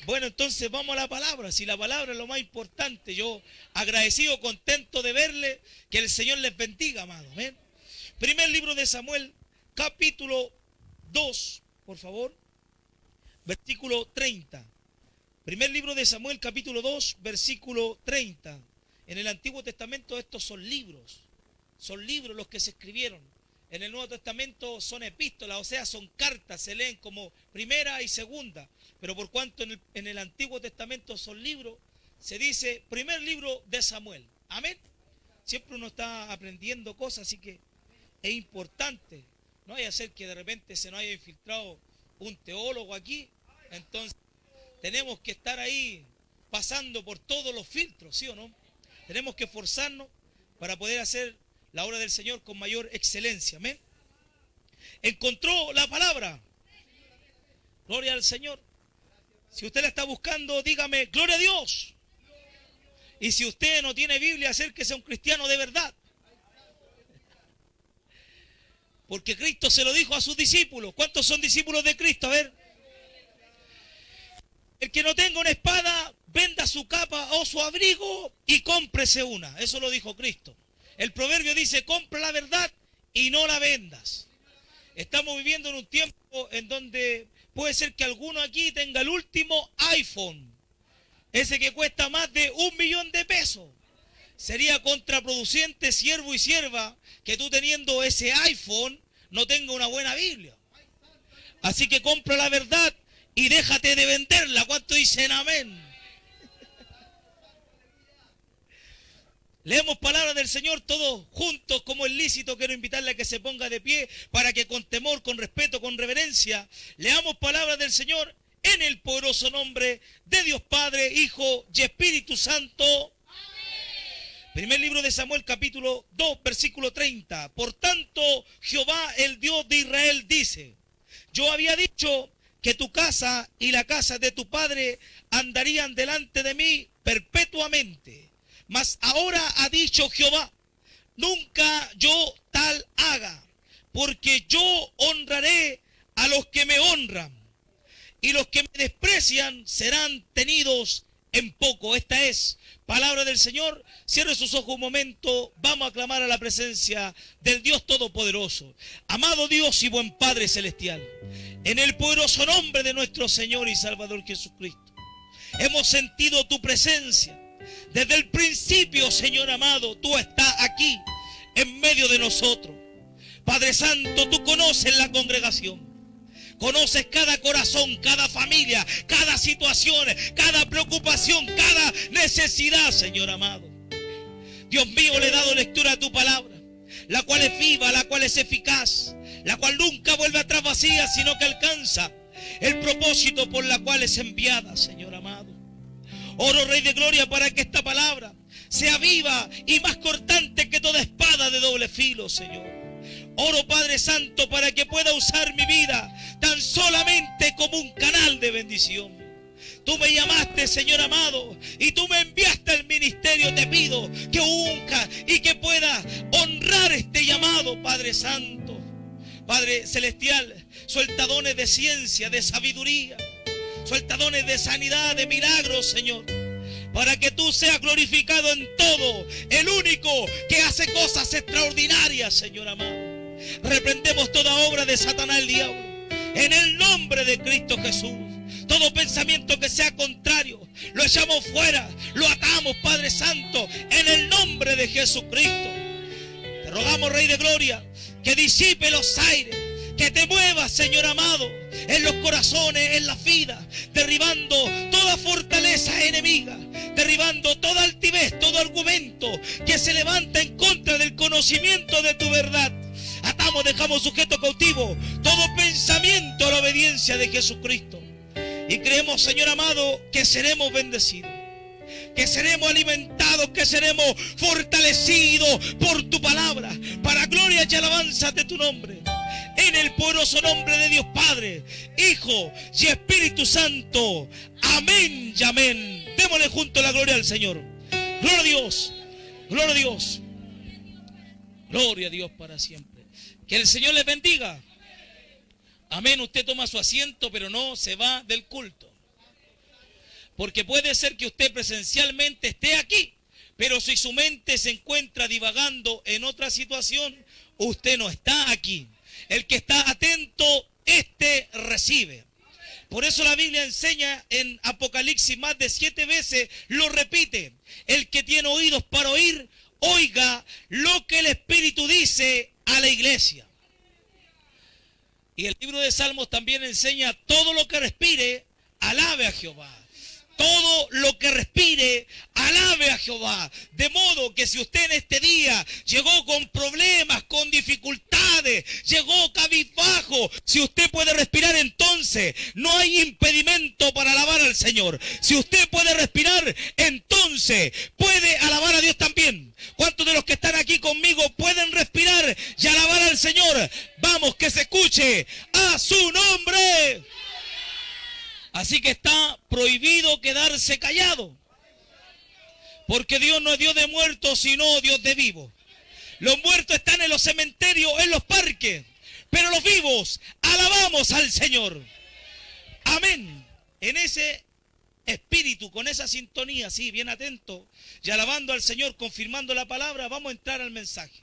Bueno, entonces vamos a la palabra. Si la palabra es lo más importante, yo agradecido, contento de verle, que el Señor les bendiga, amado. Amén. Primer libro de Samuel, capítulo 2, por favor, versículo 30. Primer libro de Samuel, capítulo 2, versículo 30. En el Antiguo Testamento estos son libros los que se escribieron. En el Nuevo Testamento son epístolas, o sea, son cartas, se leen como primera y segunda. Pero por cuanto en el Antiguo Testamento son libros, se dice primer libro de Samuel. Amén. Siempre uno está aprendiendo cosas, así que es importante. No vaya a ser que de repente se nos haya infiltrado un teólogo aquí. Entonces tenemos que estar ahí pasando por todos los filtros, ¿sí o no? Tenemos que esforzarnos para poder hacer la obra del Señor con mayor excelencia. Amén. Encontró la palabra. Gloria al Señor. Si usted la está buscando, dígame, gloria a Dios. Y si usted no tiene Biblia, acérquese a un cristiano de verdad. Porque Cristo se lo dijo a sus discípulos. ¿Cuántos son discípulos de Cristo? A ver. El que no tenga una espada, venda su capa o su abrigo y cómprese una. Eso lo dijo Cristo. El proverbio dice, compra la verdad y no la vendas. Estamos viviendo en un tiempo en donde puede ser que alguno aquí tenga el último iPhone. Ese que cuesta más de 1 millón de pesos. Sería contraproducente, siervo y sierva, que tú teniendo ese iPhone no tenga una buena Biblia. Así que compra la verdad y déjate de venderla. ¿Cuánto dicen amén? Leemos palabras del Señor todos juntos, como es lícito. Quiero invitarle a que se ponga de pie para que con temor, con respeto, con reverencia, leamos palabras del Señor en el poderoso nombre de Dios Padre, Hijo y Espíritu Santo. Amén. Primer libro de Samuel, capítulo 2, versículo 30. Por tanto, Jehová, el Dios de Israel, dice, yo había dicho que tu casa y la casa de tu padre andarían delante de mí perpetuamente. Mas ahora ha dicho Jehová, nunca yo tal haga, porque yo honraré a los que me honran, y los que me desprecian serán tenidos en poco. Esta es palabra del Señor. Cierre sus ojos un momento, vamos a clamar a la presencia del Dios Todopoderoso. Amado Dios y buen Padre Celestial, en el poderoso nombre de nuestro Señor y Salvador Jesucristo, hemos sentido tu presencia. Desde el principio, Señor amado, tú estás aquí, en medio de nosotros. Padre Santo, tú conoces la congregación. Conoces cada corazón, cada familia, cada situación, cada preocupación, cada necesidad, Señor amado. Dios mío, le he dado lectura a tu palabra, la cual es viva, la cual es eficaz, la cual nunca vuelve atrás vacía, sino que alcanza el propósito por la cual es enviada, Señor amado. Oro, Rey de Gloria, para que esta palabra sea viva y más cortante que toda espada de doble filo, Señor. Oro, Padre Santo, para que pueda usar mi vida tan solamente como un canal de bendición. Tú me llamaste, Señor amado, y tú me enviaste al ministerio. Te pido que unja y que pueda honrar este llamado, Padre Santo. Padre Celestial, suelta dones de ciencia, de sabiduría. Suelta dones de sanidad, de milagros, Señor, para que tú seas glorificado en todo. El único que hace cosas extraordinarias, Señor amado. Reprendemos toda obra de Satanás, el diablo, en el nombre de Cristo Jesús. Todo pensamiento que sea contrario, lo echamos fuera, lo atamos, Padre Santo, en el nombre de Jesucristo. Te rogamos, Rey de Gloria, que disipe los aires, que te muevas, Señor amado, en los corazones, en la vida, derribando toda fortaleza enemiga, derribando toda altivez, todo argumento que se levanta en contra del conocimiento de tu verdad. Atamos, dejamos sujeto cautivo todo pensamiento a la obediencia de Jesucristo. Y creemos, Señor amado, que seremos bendecidos, que seremos alimentados, que seremos fortalecidos por tu palabra, para gloria y alabanza de tu nombre. En el poderoso nombre de Dios Padre, Hijo y Espíritu Santo. Amén y amén. Démosle junto la gloria al Señor. Gloria a Dios. Gloria a Dios. Gloria a Dios para siempre. Que el Señor les bendiga. Amén. Usted toma su asiento, pero no se va del culto. Porque puede ser que usted presencialmente esté aquí, pero si su mente se encuentra divagando en otra situación, usted no está aquí. El que está atento, este recibe. Por eso la Biblia enseña en Apocalipsis más de 7 veces, lo repite. El que tiene oídos para oír, oiga lo que el Espíritu dice a la iglesia. Y el libro de Salmos también enseña, todo lo que respire, alabe a Jehová. Todo lo que respire, alabe a Jehová. De modo que si usted en este día llegó con problemas, con dificultades, llegó cabizbajo, si usted puede respirar, entonces no hay impedimento para alabar al Señor. Si usted puede respirar, entonces puede alabar a Dios también. ¿Cuántos de los que están aquí conmigo pueden respirar y alabar al Señor? Vamos, que se escuche a su nombre. Así que está prohibido quedarse callado. Porque Dios no es Dios de muertos, sino Dios de vivos. Los muertos están en los cementerios, en los parques. Pero los vivos, alabamos al Señor. Amén. En ese espíritu, con esa sintonía, sí, bien atento, y alabando al Señor, confirmando la palabra, vamos a entrar al mensaje.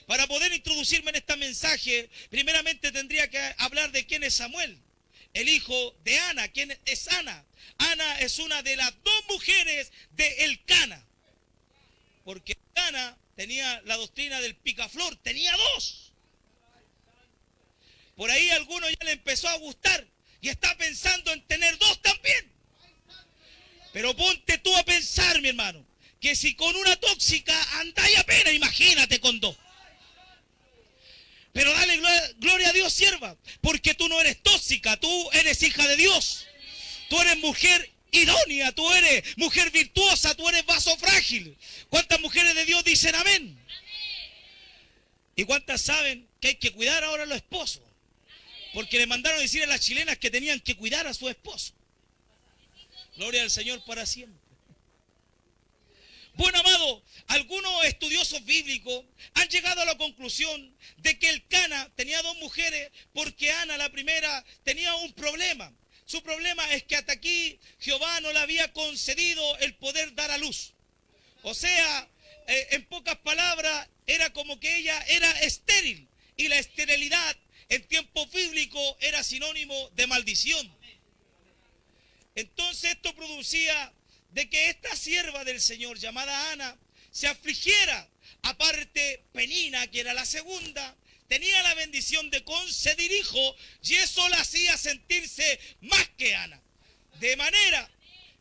Para poder introducirme en este mensaje, primeramente tendría que hablar de quién es Samuel. El hijo de Ana. ¿Quién es Ana? Ana es una de las 2 mujeres de Elcana. Porque Elcana tenía la doctrina del picaflor, tenía 2. Por ahí a alguno ya le empezó a gustar y está pensando en tener 2 también. Pero ponte tú a pensar, mi hermano, que si con una tóxica andáis apenas, imagínate con 2. Pero dale gloria a Dios, sierva, porque tú no eres tóxica, tú eres hija de Dios. Tú eres mujer idónea, tú eres mujer virtuosa, tú eres vaso frágil. ¿Cuántas mujeres de Dios dicen amén? ¿Y cuántas saben que hay que cuidar ahora a los esposos? Porque le mandaron a decir a las chilenas que tenían que cuidar a su esposo. Gloria al Señor para siempre. Bueno, amado, algunos estudiosos bíblicos han llegado a la conclusión de que Elcana tenía 2 mujeres porque Ana, la primera, tenía un problema. Su problema es que hasta aquí Jehová no le había concedido el poder dar a luz. O sea, en pocas palabras, era como que ella era estéril. Y la esterilidad en tiempo bíblico era sinónimo de maldición. Entonces esto producía de que esta sierva del Señor llamada Ana se afligiera. Aparte, Penina, que era la segunda, tenía la bendición de conceder hijo y eso la hacía sentirse más que Ana. De manera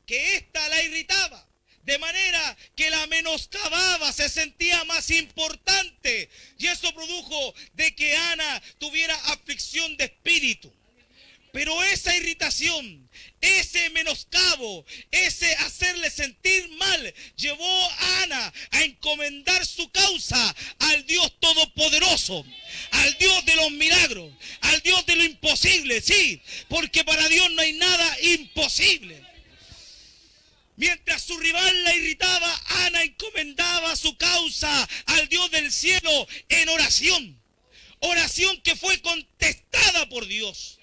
que ésta la irritaba, de manera que la menoscababa, se sentía más importante y eso produjo de que Ana tuviera aflicción de espíritu. Pero esa irritación, ese menoscabo, ese hacerle sentir mal, llevó a Ana a encomendar su causa al Dios Todopoderoso, al Dios de los milagros, al Dios de lo imposible, sí, porque para Dios no hay nada imposible. Mientras su rival la irritaba, Ana encomendaba su causa al Dios del cielo en oración. Oración que fue contestada por Dios.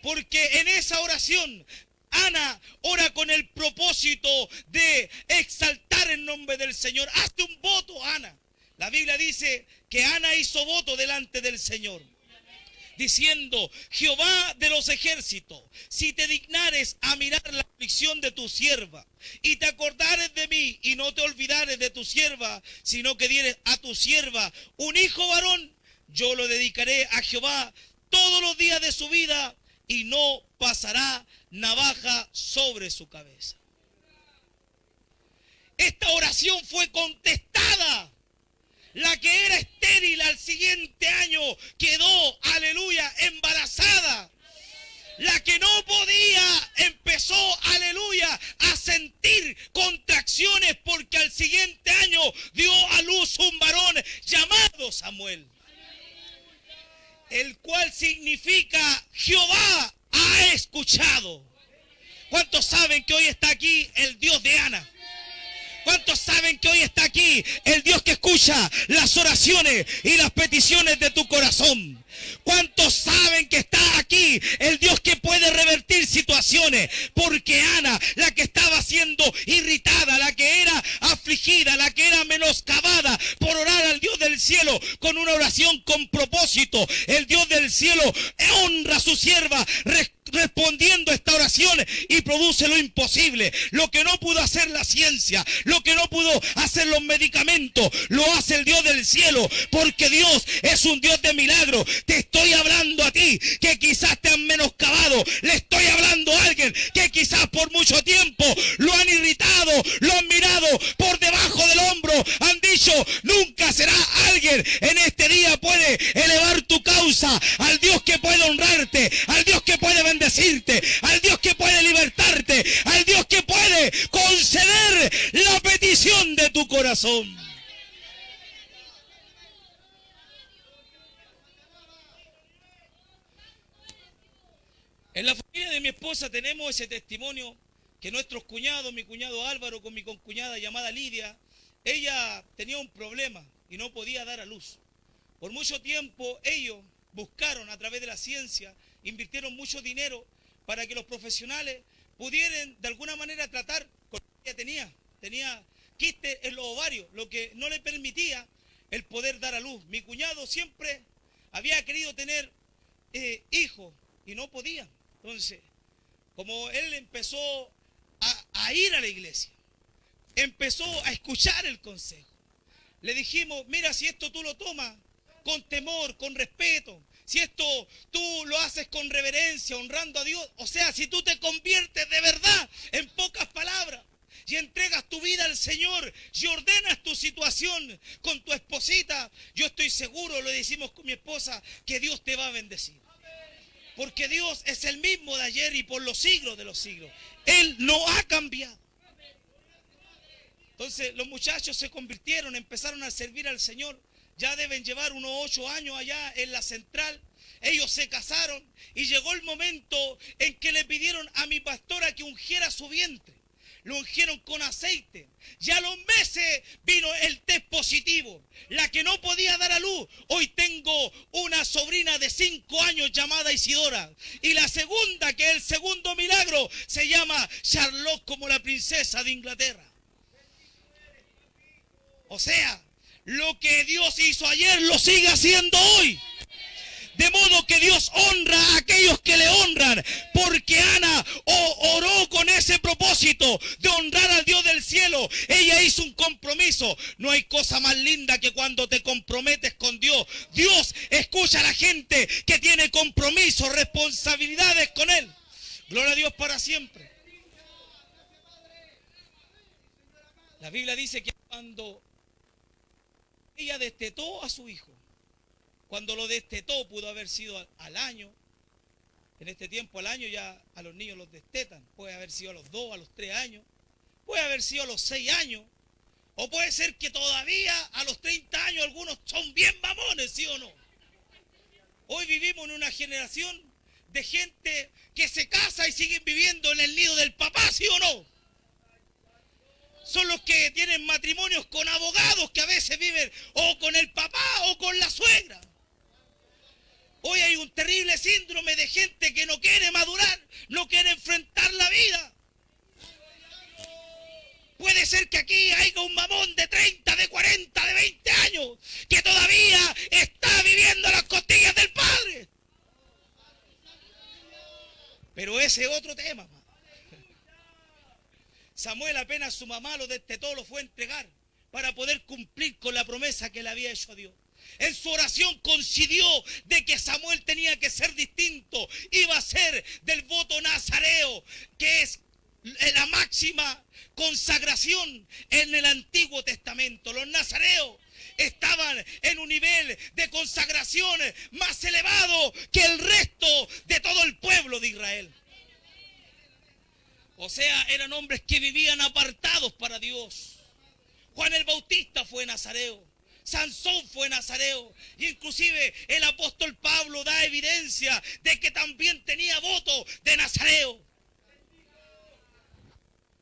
Porque en esa oración, Ana ora con el propósito de exaltar el nombre del Señor. Hazte un voto, Ana. La Biblia dice que Ana hizo voto delante del Señor, diciendo: Jehová de los ejércitos, si te dignares a mirar la aflicción de tu sierva, y te acordares de mí, y no te olvidares de tu sierva, sino que dieres a tu sierva un hijo varón, yo lo dedicaré a Jehová todos los días de su vida, y no pasará navaja sobre su cabeza. Esta oración fue contestada. La que era estéril al siguiente año quedó, aleluya, embarazada. La que no podía empezó, aleluya, a sentir contracciones porque al siguiente año dio a luz un varón llamado Samuel, el cual significa Jehová ha escuchado. ¿Cuántos saben que hoy está aquí el Dios de Ana? ¿Cuántos saben que hoy está aquí el Dios que escucha las oraciones y las peticiones de tu corazón? ¿Cuántos saben que está aquí el Dios que puede revertir situaciones? Porque Ana, la que estaba irritada, la que era afligida, la que era menoscabada por orar al Dios del cielo con una oración con propósito. El Dios del cielo honra a su sierva respondiendo a esta oración y produce lo imposible. Lo que no pudo hacer la ciencia, lo que no pudo hacer los medicamentos, lo hace el Dios del cielo, porque Dios es un Dios de milagros. Te estoy hablando a ti que quizás te han menoscabado, le estoy hablando a alguien que quizás por mucho tiempo lo han irritado, lo han mirado por debajo del hombro, han dicho, nunca será alguien. En este día puede elevar tu causa al Dios que puede honrarte, al Dios que puede bendecirte, al Dios que puede libertarte, al Dios que puede conceder la petición de tu corazón. En la familia de mi esposa tenemos ese testimonio que nuestros cuñados, mi cuñado Álvaro con mi concuñada llamada Lidia, ella tenía un problema y no podía dar a luz. Por mucho tiempo ellos buscaron a través de la ciencia, invirtieron mucho dinero para que los profesionales pudieran de alguna manera tratar con lo que ella tenía. Tenía quistes en los ovarios, lo que no le permitía el poder dar a luz. Mi cuñado siempre había querido tener hijos y no podía. Entonces, como él empezó a ir a la iglesia, empezó a escuchar el consejo, le dijimos, mira, si esto tú lo tomas con temor, con respeto, si esto tú lo haces con reverencia, honrando a Dios, o sea, si tú te conviertes de verdad, en pocas palabras, y entregas tu vida al Señor y ordenas tu situación con tu esposita, yo estoy seguro, lo decimos con mi esposa, que Dios te va a bendecir. Porque Dios es el mismo de ayer y por los siglos de los siglos. Él no ha cambiado. Entonces los muchachos se convirtieron, empezaron a servir al Señor. Ya deben llevar unos 8 años allá en la central. Ellos se casaron y llegó el momento en que le pidieron a mi pastora que ungiera su vientre. Lo ungieron con aceite. Ya a los meses vino el test positivo. La que no podía dar a luz. Hoy tengo una sobrina de 5 años llamada Isidora. Y la segunda, que es el segundo milagro, se llama Charlotte, como la princesa de Inglaterra. O sea, lo que Dios hizo ayer lo sigue haciendo hoy. De modo que Dios honra a aquellos que le honran, porque Ana oró con ese propósito de honrar al Dios del cielo. Ella hizo un compromiso. No hay cosa más linda que cuando te comprometes con Dios. Dios escucha a la gente que tiene compromisos, responsabilidades con Él. Gloria a Dios para siempre. La Biblia dice que cuando ella destetó a su hijo, cuando lo destetó, pudo haber sido al año. En este tiempo al año ya a los niños los destetan. Puede haber sido a los 2, a los 3 años. Puede haber sido a los 6 años. O puede ser que todavía a los 30 años algunos son bien mamones, ¿sí o no? Hoy vivimos en una generación de gente que se casa y siguen viviendo en el nido del papá, ¿sí o no? Son los que tienen matrimonios con abogados que a veces viven o con el papá o con la suegra. Hoy hay un terrible síndrome de gente que no quiere madurar, no quiere enfrentar la vida. Puede ser que aquí haya un mamón de 30, de 40, de 20 años que todavía está viviendo las costillas del padre. Pero ese es otro tema. Samuel apenas su mamá lo destetó, lo fue a entregar para poder cumplir con la promesa que le había hecho a Dios. En su oración coincidió de que Samuel tenía que ser distinto, iba a ser del voto nazareo, que es la máxima consagración en el Antiguo Testamento. Los nazareos estaban en un nivel de consagración más elevado que el resto de todo el pueblo de Israel. O sea, eran hombres que vivían apartados para Dios. Juan el Bautista fue nazareo. Sansón fue nazareo. Y inclusive el apóstol Pablo da evidencia de que también tenía voto de nazareo.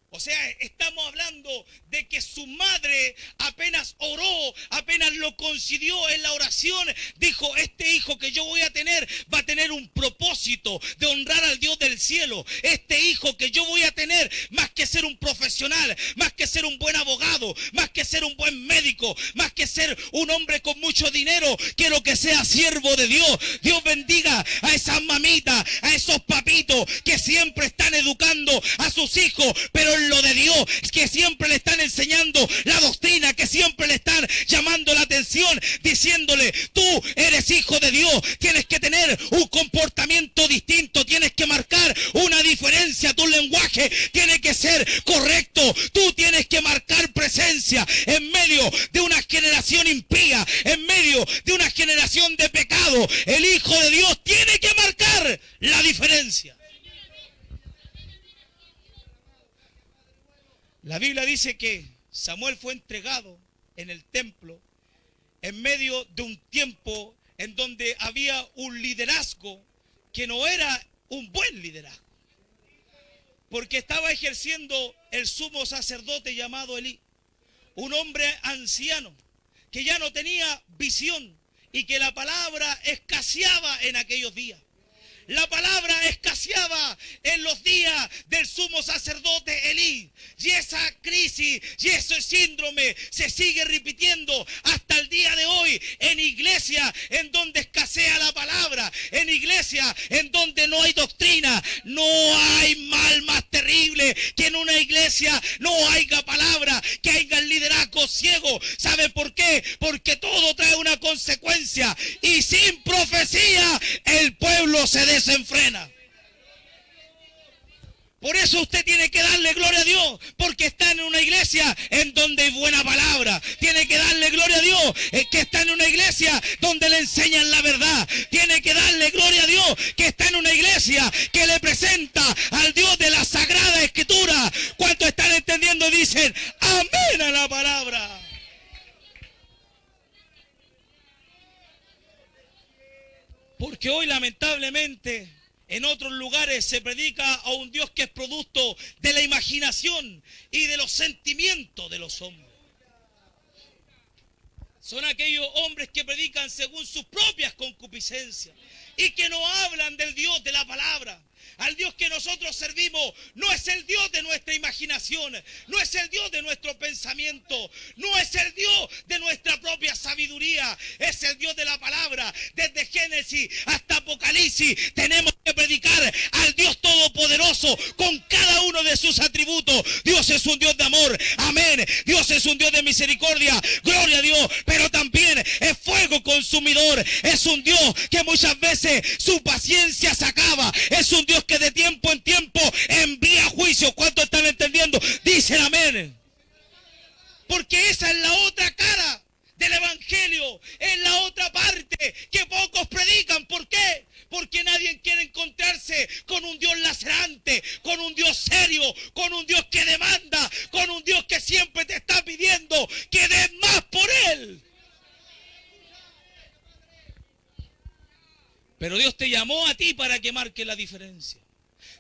O sea, estamos hablando de que su madre apenas oró, apenas lo concibió en la oración, dijo, este hijo que yo voy a tener va a tener un propósito de honrar al Dios del cielo. Este hijo que yo voy a tener, más que ser un profesional, más que ser un buen abogado, más que ser un buen médico, más que ser un hombre con mucho dinero, quiero que sea siervo de Dios. Dios bendiga a esas mamitas, a esos papitos que siempre están educando a sus hijos, pero en lo de Dios, que siempre le están enseñando la doctrina, que siempre le están llamando la atención, diciéndole, tú eres hijo de Dios, tienes que tener un comportamiento distinto, tienes que marcar una diferencia, tu lenguaje tiene que ser correcto, tú tienes que marcar presencia en medio de una generación impía, en medio de una generación de pecado. El Hijo de Dios tiene que marcar la diferencia. La Biblia dice que Samuel fue entregado en el templo en medio de un tiempo en donde había un liderazgo que no era un buen liderazgo, porque estaba ejerciendo el sumo sacerdote llamado Elí, un hombre anciano que ya no tenía visión y que la palabra escaseaba en aquellos días. La palabra escaseaba en los días del sumo sacerdote Elí. Y esa crisis y ese síndrome se sigue repitiendo hasta el día de hoy en iglesia en donde escasea la palabra, en iglesia en donde no hay doctrina. No hay mal más terrible que en una iglesia no haya palabra, que haya liderazgo ciego. ¿Sabe por qué? Porque todo trae una consecuencia y sin profecía el pueblo se desenfrena. Por eso usted tiene que darle gloria a Dios, porque está en una iglesia en donde hay buena palabra. Tiene que darle gloria a Dios, que está en una iglesia donde le enseñan la verdad. Tiene que darle gloria a Dios, que está en una iglesia que le presenta al Dios de la Sagrada Escritura. ¿Cuántos están entendiendo? Dicen amén a la palabra. Porque hoy lamentablemente en otros lugares se predica a un Dios que es producto de la imaginación y de los sentimientos de los hombres. Son aquellos hombres que predican según sus propias concupiscencias y que no hablan del Dios de la palabra. Al Dios que nosotros servimos no es el Dios de nuestra imaginación, no es el Dios de nuestro pensamiento, no es el Dios de nuestra propia sabiduría, es el Dios de la palabra. Desde Génesis hasta Apocalipsis tenemos que predicar al Dios Todopoderoso con cada uno de sus atributos. Dios es un Dios de amor, amén. Dios es un Dios de misericordia, gloria a Dios, pero también es fuego consumidor. Es un Dios que muchas veces su paciencia se acaba, es un Dios que de tiempo en tiempo envía juicio. ¿Cuántos están entendiendo? Dicen amén. Porque esa es la otra cara del evangelio, es la otra parte que pocos predican. ¿Por qué? Porque nadie quiere encontrarse con un Dios lacerante, con un Dios serio, con un Dios que demanda, con un Dios que siempre te está pidiendo que des más por Él. Pero Dios te llamó a ti para que marque la diferencia.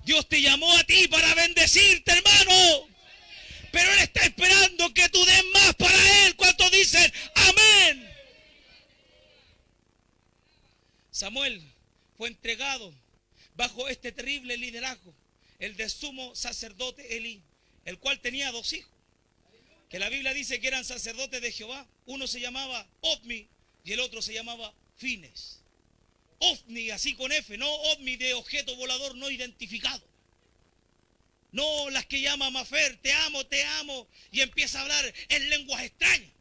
Dios te llamó a ti para bendecirte, hermano. Pero Él está esperando que tú des más para Él. ¿Cuántos dicen amén? Samuel fue entregado bajo este terrible liderazgo, el de sumo sacerdote Elí, el cual tenía 2 hijos, que la Biblia dice que eran sacerdotes de Jehová. Uno se llamaba Ofni y el otro se llamaba Fines. Ofni, así con F, no Ofni de objeto volador no identificado. No las que llama Mafer, te amo, y empieza a hablar en lenguas extrañas.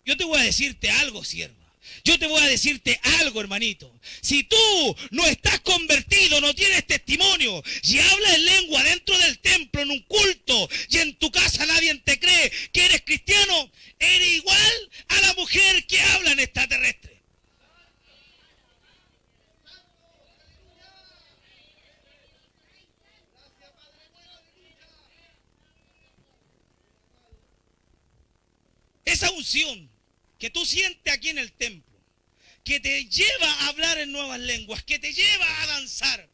Yo te voy a decirte algo, sierva. Yo te voy a decirte algo, hermanito. Si tú no estás convertido, no tienes testimonio, y hablas en lengua dentro del templo, en un culto, y en tu casa nadie te cree que eres cristiano, eres igual a la mujer que habla en extraterrestre. Esa unción que tú sientes aquí en el templo, que te lleva a hablar en nuevas lenguas, que te lleva a danzar,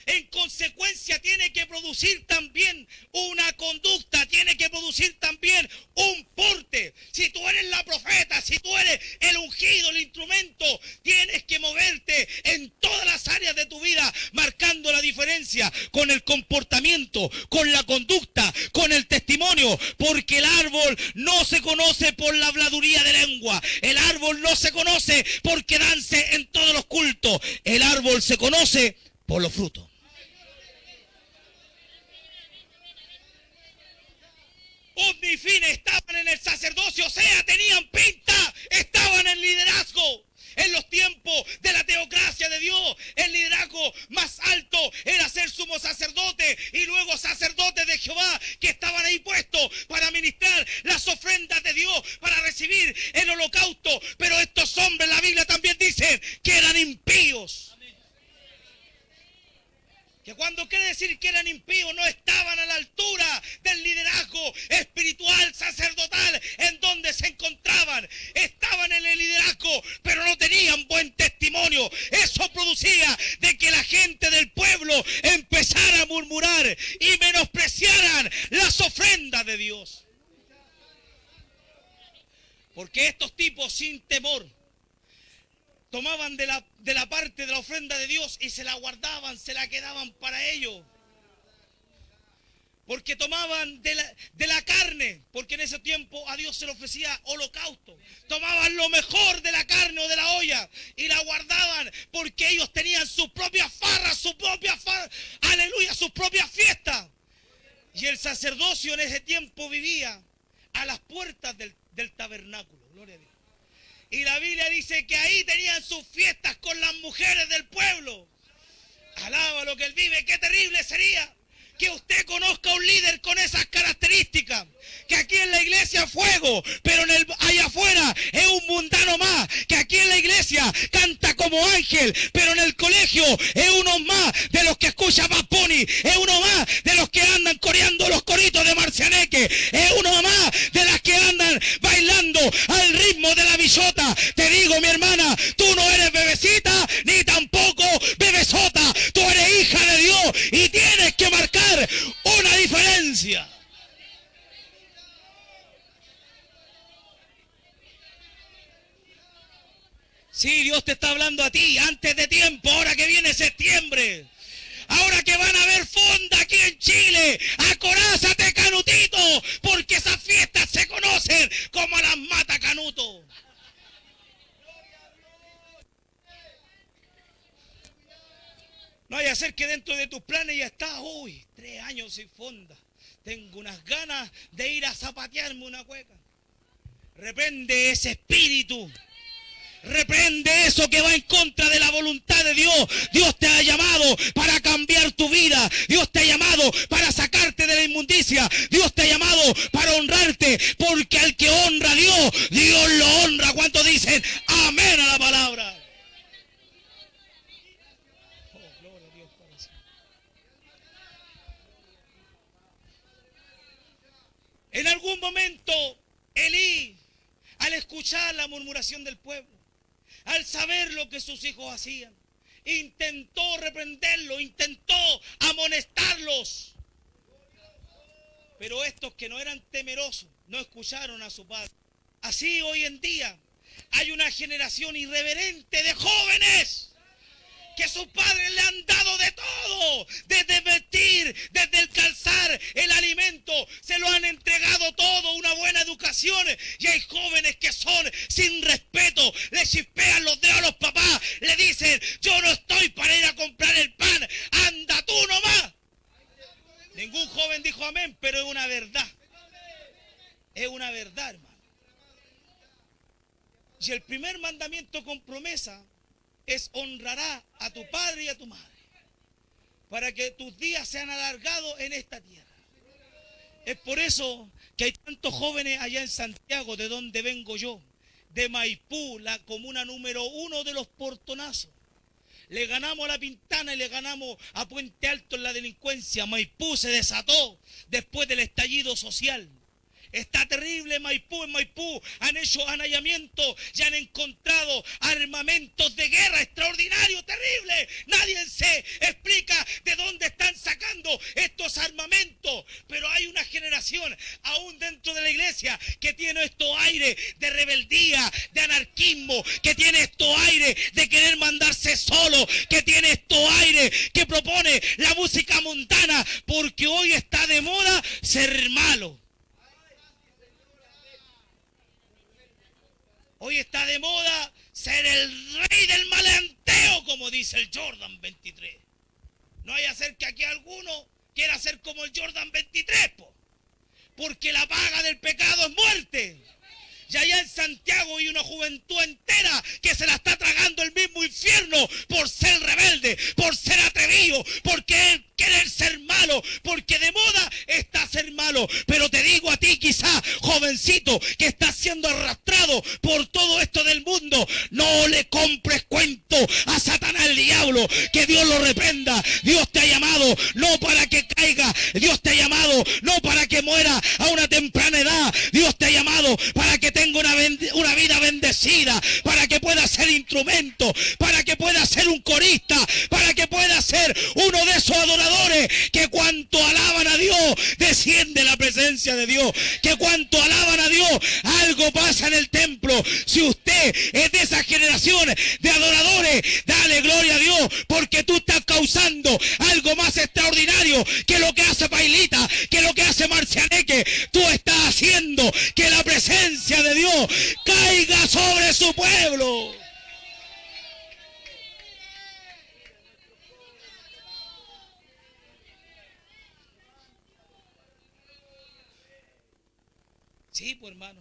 En consecuencia tiene que producir también una conducta, tiene que producir también un porte. Si tú eres la profeta, si tú eres el ungido, el instrumento, tienes que moverte en todas las áreas de tu vida, marcando la diferencia con el comportamiento, con la conducta, con el testimonio, porque el árbol no se conoce por la habladuría de lengua, el árbol no se conoce porque dance en todos los cultos, el árbol se conoce por los frutos. Ovni y Fines estaban en el sacerdocio, o sea, tenían pinta, estaban en liderazgo. En los tiempos de la teocracia de Dios, el liderazgo más alto era ser sumo sacerdote y luego sacerdotes de Jehová que estaban ahí puestos para ministrar las ofrendas de Dios, para recibir el holocausto. Pero estos hombres, la Biblia también dice que eran impíos. Que cuando quiere decir que eran impíos, no estaban a la altura del liderazgo espiritual, sacerdotal, en donde se encontraban. Estaban en el liderazgo, pero no tenían buen testimonio. Eso producía de que la gente del pueblo empezara a murmurar y menospreciaran las ofrendas de Dios. Porque estos tipos sin temor tomaban de la parte de la ofrenda de Dios y se la guardaban, se la quedaban para ellos. Porque tomaban de la carne, porque en ese tiempo a Dios se le ofrecía holocausto. Tomaban lo mejor de la carne o de la olla y la guardaban porque ellos tenían sus propias farras, aleluya, sus propias fiestas. Y el sacerdocio en ese tiempo vivía a las puertas del tabernáculo, gloria a Dios. Y la Biblia dice que ahí tenían sus fiestas con las mujeres del pueblo. Alaba lo que Él vive. Qué terrible sería que usted conozca a un líder con esas características. Que aquí en la iglesia fuego, pero allá afuera es un mundano más. Que aquí en la iglesia canta como ángel, pero en el colegio es uno más de los que escucha Bad Bunny. Es uno más de los que andan coreando los coritos de Marcianeque. Es uno más de las que andan bailando al ritmo de la bichota. Te digo, mi hermana, tú no eres bebecita, ni tampoco bebesota. Tú eres hija de Dios y tienes que marcar una diferencia. Sí, Dios te está hablando a ti antes de tiempo, ahora que viene septiembre. Ahora que van a haber fonda aquí en Chile, acorázate, Canutito, porque esas fiestas se conocen como las Mata Canuto. No vaya a ser que dentro de tus planes ya está, 3 años sin fonda. Tengo unas ganas de ir a zapatearme una cueca. Reprende ese espíritu. Reprende eso que va en contra de la voluntad de Dios. Dios te ha llamado para cambiar tu vida. Dios te ha llamado para sacarte de la inmundicia. Dios te ha llamado para honrarte. Porque al que honra a Dios, Dios lo honra. ¿Cuántos dicen amén a la palabra? Oh, gloria a Dios para siempre. En algún momento, Elí, al escuchar la murmuración del pueblo, al saber lo que sus hijos hacían, intentó reprenderlo, intentó amonestarlos. Pero estos que no eran temerosos, no escucharon a su padre. Así hoy en día hay una generación irreverente de jóvenes que sus padres le han dado de todo, desde vestir, desde el calzar, el alimento, se lo han entregado todo, una buena educación, y hay jóvenes que son sin respeto, le chispean los dedos a los papás, le dicen, yo no estoy para ir a comprar el pan, anda tú nomás. Ningún joven dijo amén, pero es una verdad, hermano. Y el primer mandamiento con promesa es honrará a tu padre y a tu madre, para que tus días sean alargados en esta tierra. Es por eso que hay tantos jóvenes allá en Santiago, de donde vengo yo, de Maipú, la comuna número 1 de los portonazos. Le ganamos a La Pintana y le ganamos a Puente Alto en la delincuencia. Maipú se desató después del estallido social. Está terrible Maipú. En Maipú han hecho allanamientos y han encontrado armamentos de guerra extraordinarios, terribles. Nadie se explica de dónde están sacando estos armamentos. Pero hay una generación aún dentro de la iglesia que tiene estos aires de rebeldía, de anarquismo, que tiene estos aires de querer mandarse solo, que tiene estos aires que propone la música mundana, porque hoy está de moda ser malo. Hoy está de moda ser el rey del maleanteo, como dice el Jordan 23. No vaya a ser que aquí alguno quiera ser como el Jordan 23, porque la paga del pecado es muerte. Y allá en Santiago hay una juventud entera que se la está tragando el mismo infierno por ser rebelde, por ser atrevido, por querer ser malo, porque de moda está ser malo. Pero te digo a ti, quizá, jovencito, que estás siendo arrastrado por todo esto del mundo, no le compres cuento a Satanás el diablo, que Dios lo reprenda. Dios te ha llamado no para que caiga, Dios te ha llamado no para que muera a una temprana edad, Dios te ha llamado para que tenga una vida bendecida, para que pueda ser instrumento, para que pueda ser un corista, para que pueda ser uno de esos adoradores que cuanto alaban a Dios desciende la presencia de Dios, que cuanto alaban a Dios algo pasa en el templo. Si usted es de esa generación de adoradores, dale gloria a Dios, porque tú estás causando algo más extraordinario que lo que hace Pailita, que lo que hace Marcianeque. Tú estás haciendo que la presencia de Dios caiga sobre su pueblo. Sí, pues hermano,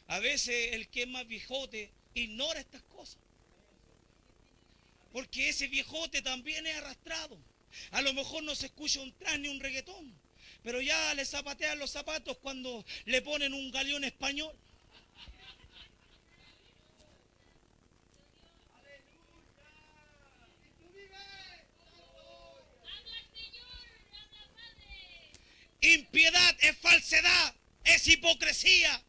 a veces el que es más viejote ignora estas cosas, porque ese viejote también es arrastrado. A lo mejor no se escucha un trance ni un reggaetón, pero ya le zapatean los zapatos cuando le ponen un galeón español. Impiedad es falsedad, es hipocresía.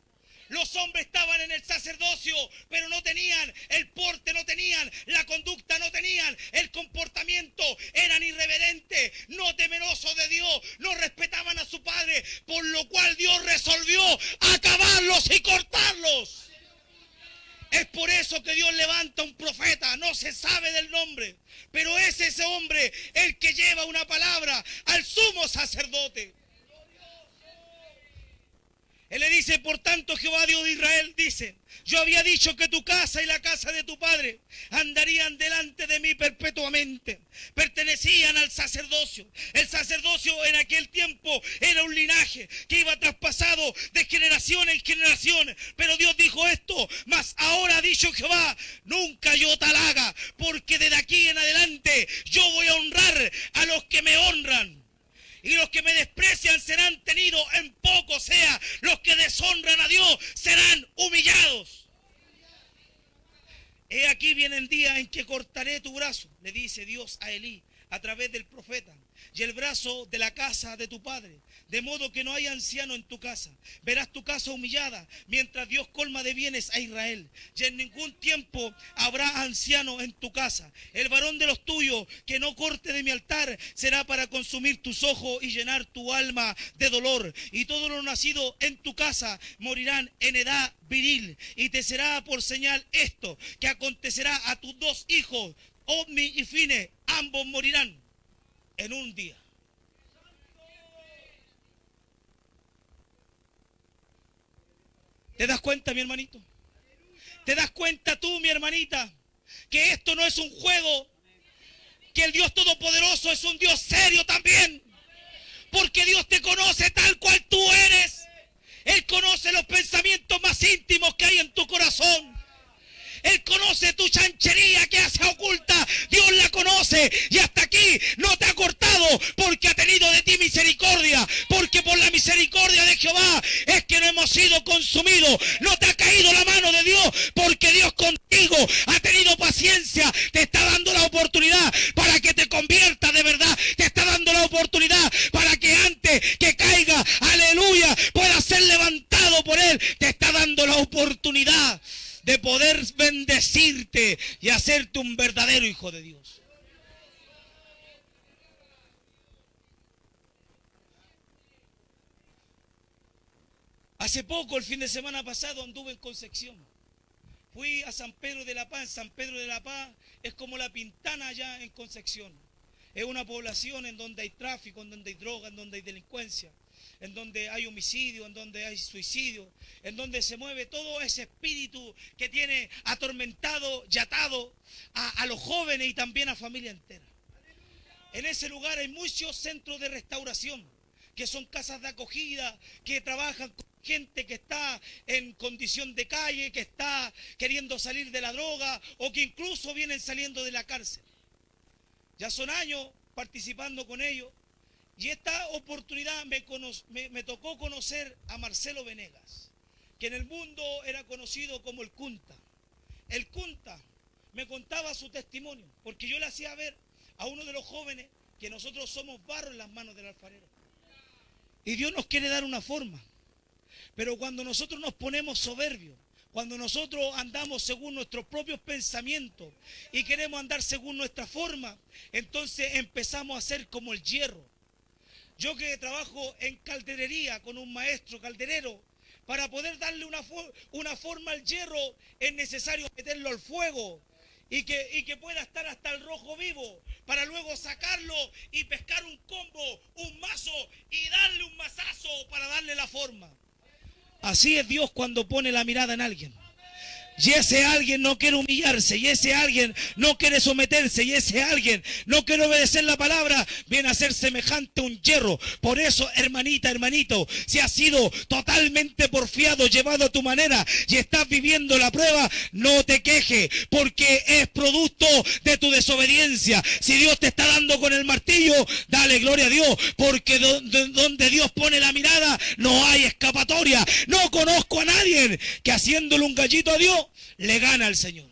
Los hombres estaban en el sacerdocio, pero no tenían el porte, no tenían la conducta, no tenían el comportamiento, eran irreverentes, no temerosos de Dios, no respetaban a su padre, por lo cual Dios resolvió acabarlos y cortarlos. Es por eso que Dios levanta un profeta, no se sabe del nombre, pero es ese hombre el que lleva una palabra al sumo sacerdote. Él le dice, por tanto Jehová Dios de Israel dice, yo había dicho que tu casa y la casa de tu padre andarían delante de mí perpetuamente. Pertenecían al sacerdocio. El sacerdocio en aquel tiempo era un linaje que iba traspasado de generación en generación. Pero Dios dijo esto, mas ahora ha dicho Jehová, nunca yo tal haga, porque desde aquí en adelante yo voy a honrar a los que me honran. Y los que me desprecian serán tenidos en poco, o sea, los que deshonran a Dios serán humillados. He aquí vienen días en que cortaré tu brazo, le dice Dios a Elí a través del profeta, y el brazo de la casa de tu padre, de modo que no haya anciano en tu casa. Verás tu casa humillada, mientras Dios colma de bienes a Israel. Y en ningún tiempo habrá anciano en tu casa. El varón de los tuyos que no corte de mi altar será para consumir tus ojos y llenar tu alma de dolor. Y todos los nacidos en tu casa morirán en edad viril. Y te será por señal esto, que acontecerá a tus dos hijos, Ofni y Fine, ambos morirán en un día. ¿Te das cuenta, mi hermanito? ¿Te das cuenta tú, mi hermanita, que esto no es un juego? Que el Dios Todopoderoso es un Dios serio también. Porque Dios te conoce tal cual tú eres. Él conoce los pensamientos más íntimos que hay en tu corazón. Él conoce tu chanchería que hace oculta. Dios la conoce. Y hasta aquí no te ha cortado porque ha tenido de ti misericordia. Porque por la misericordia de Jehová es que no hemos sido consumidos. No te ha caído la mano de Dios porque Dios contigo ha tenido paciencia. Te está dando la oportunidad para que te conviertas de verdad. Te está dando la oportunidad para que antes que caiga, aleluya, puedas ser levantado levantarte y hacerte un verdadero hijo de Dios. Hace poco, el fin de semana pasado, anduve en Concepción. Fui a San Pedro de la Paz. San Pedro de la Paz es como la Pintana allá en Concepción. Es una población en donde hay tráfico, en donde hay droga, en donde hay delincuencia, en donde hay homicidio, en donde hay suicidio, en donde se mueve todo ese espíritu que tiene atormentado y atado a los jóvenes y también a familia entera. En ese lugar hay muchos centros de restauración, que son casas de acogida, que trabajan con gente que está en condición de calle, que está queriendo salir de la droga o que incluso vienen saliendo de la cárcel. Ya son años participando con ellos y esta oportunidad me tocó conocer a Marcelo Venegas, que en el mundo era conocido como el Cunta. El Cunta me contaba su testimonio, porque yo le hacía ver a uno de los jóvenes que nosotros somos barro en las manos del alfarero. Y Dios nos quiere dar una forma. Pero cuando nosotros nos ponemos soberbios, cuando nosotros andamos según nuestros propios pensamientos y queremos andar según nuestra forma, entonces empezamos a ser como el hierro. Yo que trabajo en calderería con un maestro calderero, para poder darle una forma al hierro es necesario meterlo al fuego y que pueda estar hasta el rojo vivo, para luego sacarlo y pescar un combo, un mazo y darle un mazazo para darle la forma. Así es Dios cuando pone la mirada en alguien. Y ese alguien no quiere humillarse, y ese alguien no quiere someterse, y ese alguien no quiere obedecer la palabra, viene a ser semejante a un hierro. Por eso, hermanita, hermanito, si has sido totalmente porfiado, llevado a tu manera, y estás viviendo la prueba, no te quejes, porque es producto de tu desobediencia. Si Dios te está dando con el martillo, dale gloria a Dios, porque donde Dios pone la mirada, no hay escapatoria. No conozco a nadie que haciéndole un gallito a Dios, le gana al Señor.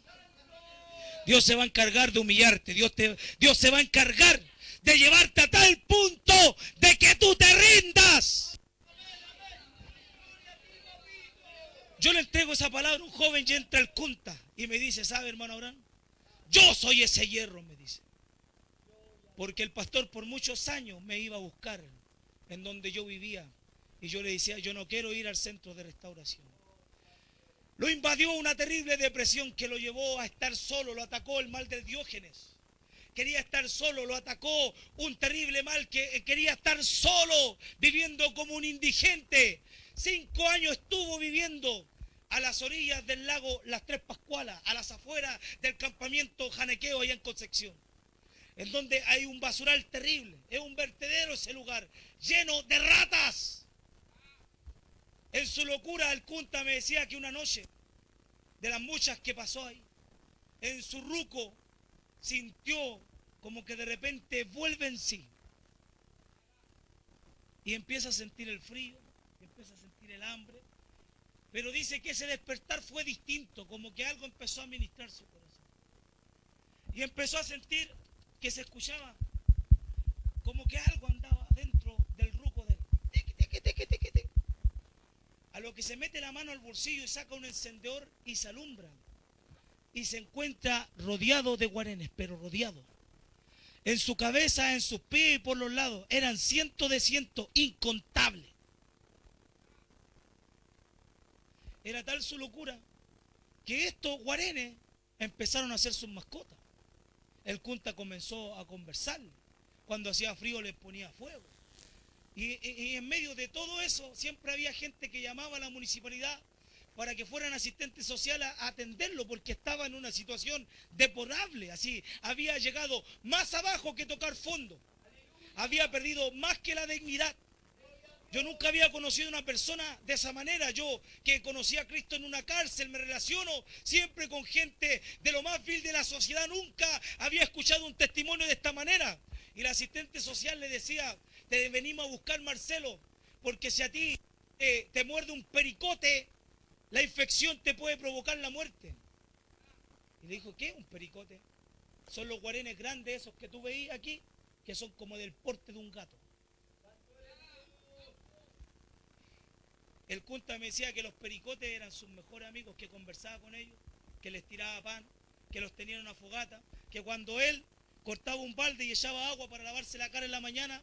Dios se va a encargar de humillarte. Dios se va a encargar de llevarte a tal punto de que tú te rindas. Yo le entrego esa palabra a un joven y entra el Cunta y me dice, ¿sabe, hermano Abraham? Yo soy ese hierro, me dice. Porque el pastor por muchos años me iba a buscar en donde yo vivía. Y yo le decía, yo no quiero ir al centro de restauración. Lo invadió una terrible depresión que lo llevó a estar solo, lo atacó el mal del Diógenes. Quería estar solo, lo atacó un terrible mal que quería estar solo, viviendo como un indigente. 5 años estuvo viviendo a las orillas del lago Las Tres Pascualas, a las afueras del campamento Janequeo allá en Concepción, en donde hay un basural terrible, es un vertedero ese lugar, lleno de ratas. En su locura, el Cunta me decía que una noche, de las muchas que pasó ahí, en su ruco, sintió como que de repente vuelve en sí. Y empieza a sentir el frío, empieza a sentir el hambre. Pero dice que ese despertar fue distinto, como que algo empezó a ministrar su corazón. Y empezó a sentir que se escuchaba como que algo andaba dentro del ruco de él. A lo que se mete la mano al bolsillo y saca un encendedor y se alumbra. Y se encuentra rodeado de guarenes, pero rodeado. En su cabeza, en sus pies y por los lados, eran cientos de cientos, incontables. Era tal su locura que estos guarenes empezaron a hacer sus mascotas. El Cunta comenzó a conversar. Cuando hacía frío les ponía fuego. Y en medio de todo eso, siempre había gente que llamaba a la municipalidad para que fueran asistentes sociales a atenderlo, porque estaba en una situación deplorable. Así, había llegado más abajo que tocar fondo. Había perdido más que la dignidad. Yo nunca había conocido a una persona de esa manera. Yo, que conocí a Cristo en una cárcel, me relaciono siempre con gente de lo más vil de la sociedad. Nunca había escuchado un testimonio de esta manera. Y la asistente social le decía, te venimos a buscar, Marcelo, porque si a ti te muerde un pericote, la infección te puede provocar la muerte. Y le dijo, ¿qué? ¿Un pericote? Son los guarenes grandes esos que tú veías aquí, que son como del porte de un gato. El Cunta me decía que los pericotes eran sus mejores amigos, que conversaba con ellos, que les tiraba pan, que los tenía en una fogata, que cuando él cortaba un balde y echaba agua para lavarse la cara en la mañana,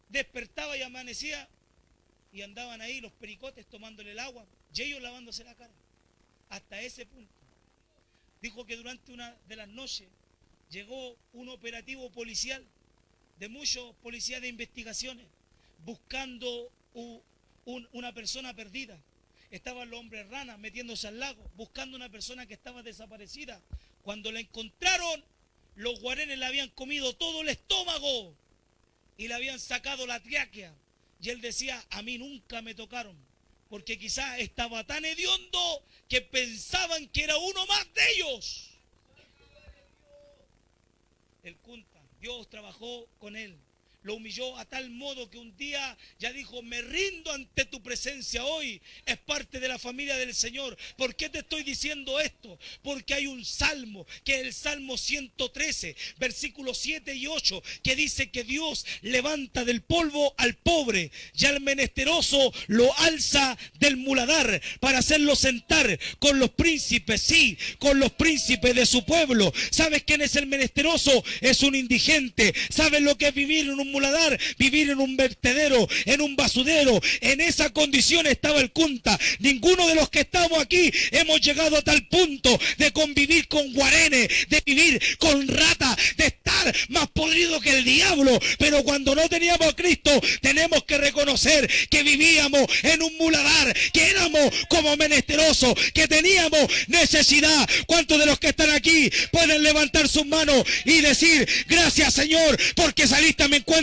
despertaba y amanecía y andaban ahí los pericotes tomándole el agua y ellos lavándose la cara. Hasta ese punto. Dijo que durante una de las noches llegó un operativo policial de muchos policías de investigaciones buscando una persona perdida. Estaban los hombres ranas metiéndose al lago buscando una persona que estaba desaparecida. Cuando la encontraron, los guarenes le habían comido todo el estómago y le habían sacado la tráquea. Y él decía, a mí nunca me tocaron, porque quizás estaba tan hediondo que pensaban que era uno más de ellos. El Kunta, Dios trabajó con él, lo humilló a tal modo que un día ya dijo, me rindo ante tu presencia hoy, es parte de la familia del Señor. ¿Por qué te estoy diciendo esto? Porque hay un salmo, que es el Salmo 113, versículos 7 y 8, que dice que Dios levanta del polvo al pobre y al menesteroso lo alza del muladar para hacerlo sentar con los príncipes, sí, con los príncipes de su pueblo. ¿Sabes quién es el menesteroso? Es un indigente. ¿Sabes lo que es vivir en un muladar? Vivir en un vertedero, en un basurero. En esa condición estaba el Kunta. Ninguno de los que estamos aquí hemos llegado a tal punto de convivir con guarenes, de vivir con rata, de estar más podrido que el diablo. Pero cuando no teníamos a Cristo, tenemos que reconocer que vivíamos en un muladar, que éramos como menesterosos, que teníamos necesidad. ¿Cuántos de los que están aquí pueden levantar sus manos y decir, gracias Señor, porque saliste a mi encuentro?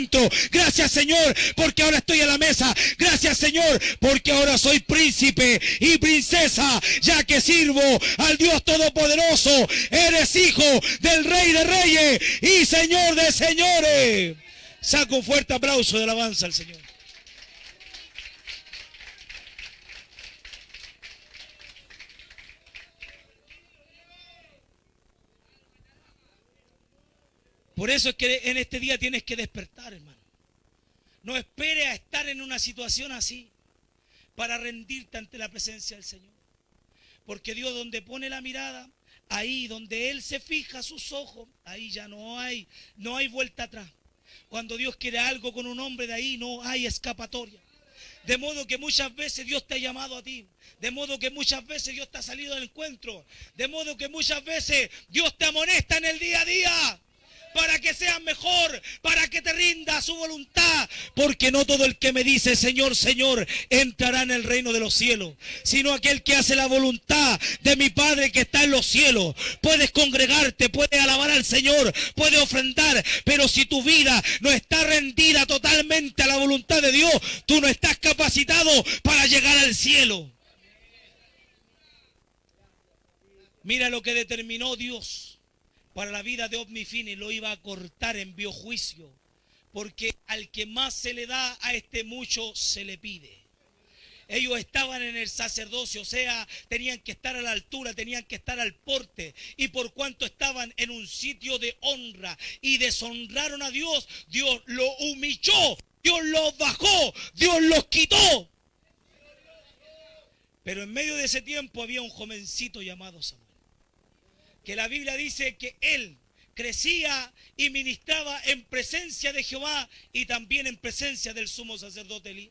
Gracias Señor, porque ahora estoy a la mesa. Gracias Señor, porque ahora soy príncipe y princesa, ya que sirvo al Dios Todopoderoso. Eres hijo del Rey de Reyes y Señor de Señores. Saca un fuerte aplauso de alabanza al Señor. Por eso es que en este día tienes que despertar, hermano. No espere a estar en una situación así para rendirte ante la presencia del Señor. Porque Dios, donde pone la mirada, ahí donde Él se fija sus ojos, ahí ya no hay vuelta atrás. Cuando Dios quiere algo con un hombre, de ahí no hay escapatoria. De modo que muchas veces Dios te ha llamado a ti. De modo que muchas veces Dios te ha salido del encuentro. De modo que muchas veces Dios te amonesta en el día a día, para que seas mejor, para que te rinda a su voluntad. Porque no todo el que me dice Señor, Señor, entrará en el reino de los cielos, sino aquel que hace la voluntad de mi Padre que está en los cielos. Puedes congregarte, puedes alabar al Señor, puedes ofrendar, pero si tu vida no está rendida totalmente a la voluntad de Dios, tú no estás capacitado para llegar al cielo. Mira lo que determinó Dios para la vida de Ofni y Finis, lo iba a cortar, envió juicio, porque al que más se le da, a este mucho se le pide. Ellos estaban en el sacerdocio, o sea, tenían que estar a la altura, tenían que estar al porte, y por cuanto estaban en un sitio de honra y deshonraron a Dios, Dios los humilló, Dios los bajó, Dios los quitó. Pero en medio de ese tiempo había un jovencito llamado Samuel, que la Biblia dice que él crecía y ministraba en presencia de Jehová y también en presencia del sumo sacerdote Elí.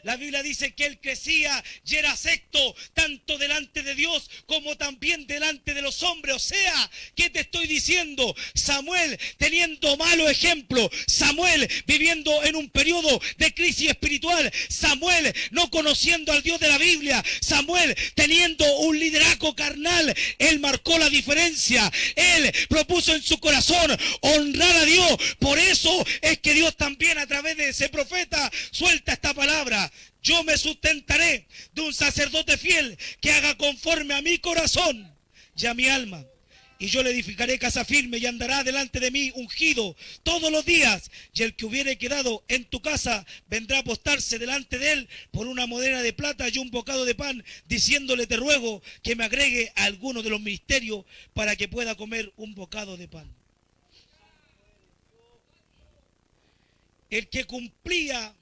La Biblia dice que él crecía y era acepto tanto delante de Dios como también delante de los hombres. O sea, ¿qué te estoy diciendo? Samuel teniendo malo ejemplo, Samuel viviendo en un periodo de crisis espiritual, Samuel no conociendo al Dios de la Biblia, Samuel teniendo un liderazgo carnal, él marcó la diferencia. Él propuso en su corazón honrar a Dios. Por eso es que Dios también a través de ese profeta suelta esta palabra: yo me sustentaré de un sacerdote fiel que haga conforme a mi corazón y a mi alma. Y yo le edificaré casa firme y andará delante de mí ungido todos los días. Y el que hubiere quedado en tu casa vendrá a postarse delante de él por una moneda de plata y un bocado de pan, diciéndole: te ruego que me agregue a alguno de los ministerios para que pueda comer un bocado de pan. El que cumplía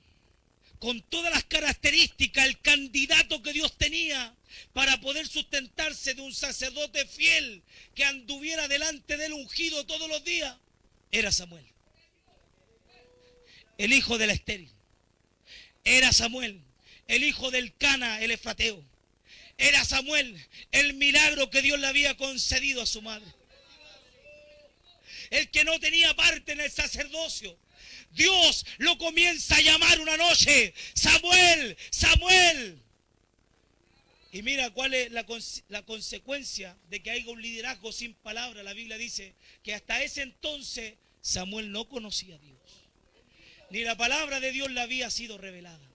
con todas las características, el candidato que Dios tenía para poder sustentarse de un sacerdote fiel que anduviera delante del ungido todos los días, era Samuel, el hijo de la estéril. Era Samuel, el hijo del Cana, el efrateo. Era Samuel, el milagro que Dios le había concedido a su madre. El que no tenía parte en el sacerdocio. Dios lo comienza a llamar una noche: Samuel, Samuel. Y mira cuál es la consecuencia de que haya un liderazgo sin palabra. La Biblia dice que hasta ese entonces Samuel no conocía a Dios, ni la palabra de Dios le había sido revelada.